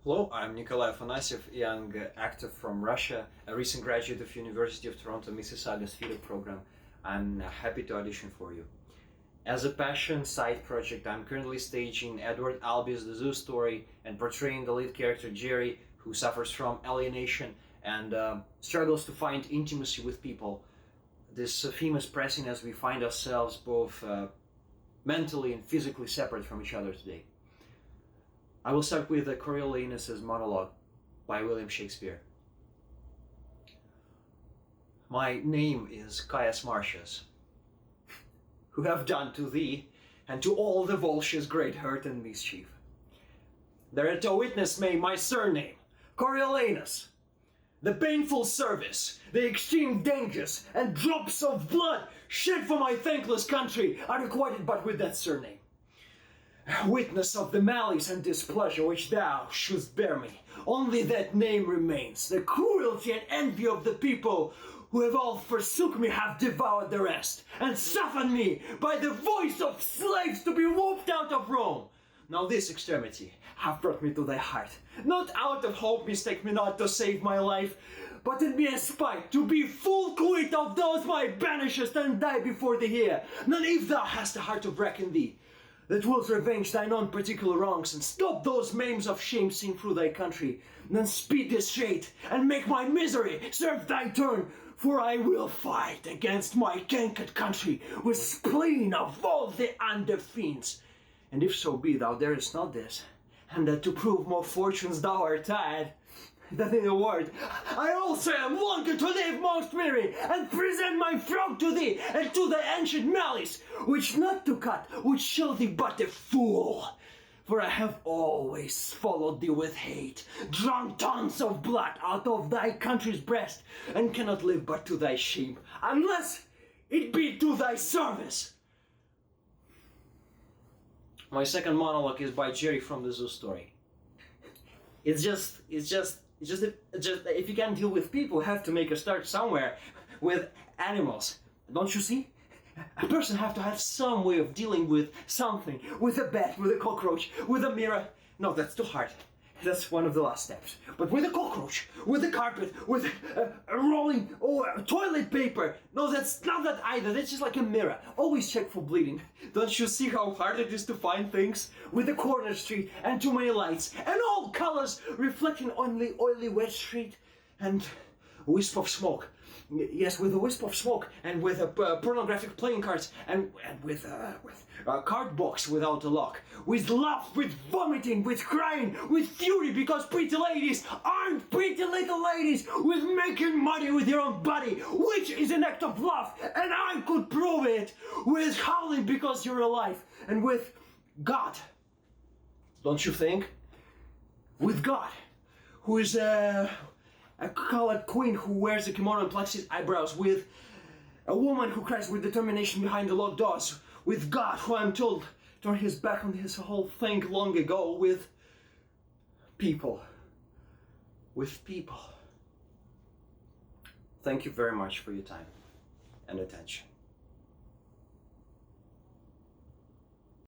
Hello, I'm Nikolai Afanasev, young actor from Russia, a recent graduate of University of Toronto Mississauga's theatre program. I'm happy to audition for you. As a passion side project, I'm currently staging Edward Albee's The Zoo Story and portraying the lead character Jerry, who suffers from alienation and struggles to find intimacy with people. This theme is pressing as we find ourselves both mentally and physically separate from each other today. I will start with Coriolanus' monologue by William Shakespeare. My name is Caius Marcius, who have done to thee and to all the Volscians great hurt and mischief. Thereto witness may my surname, Coriolanus, the painful service, the extreme dangers, and drops of blood shed for my thankless country are requited but with that surname. Witness of the malice and displeasure which thou shouldst bear me, only that name remains. The cruelty and envy of the people who have all forsook me have devoured the rest, and suffered me by the voice of slaves to be whooped out of Rome. Now this extremity hath brought me to thy heart, not out of hope, mistake me not, to save my life, but in me a spite, to be full quit of those my banishest and die before thee here. None if thou hast a heart to reckon thee, that wilt revenge thine own particular wrongs, and stop those maims of shame seen through thy country, then speed this fate, and make my misery serve thy turn, for I will fight against my cankered country with spleen of all the under fiends. And if so be thou darest not this, and that to prove more fortunes thou art tired, that in a word, I also am longer to live most weary, and present my throat to thee, and to thy ancient malice, which not to cut, which shall thee but a fool. For I have always followed thee with hate, drunk tons of blood out of thy country's breast, and cannot live but to thy shame, unless it be to thy service. My second monologue is by Jerry from The Zoo Story. It's just if you can't deal with people, you have to make a start somewhere with animals. Don't you see? A person have to have some way of dealing with something, with a bat, with a cockroach, with a mirror. No, that's too hard. That's one of the last steps. But with a cockroach, with a carpet, with a rolling toilet paper. No, that's not that either. That's just like a mirror. Always check for bleeding. Don't you see how hard it is to find things? With a corner street and too many lights and all colors reflecting on the oily wet street and a wisp of smoke. Yes, with a wisp of smoke and with pornographic playing cards and with a card box without a lock. With love, with vomiting, with crying, with fury because pretty ladies aren't pretty little ladies. With making money with your own body, which is an act of love, and I could prove it. With howling because you're alive, and with God. Don't you think? With God, who is a colored queen who wears a kimono and plucks his eyebrows, with a woman who cries with determination behind the locked doors, with God, who I'm told turned his back on his whole thing long ago, with people. With people. Thank you very much for your time and attention.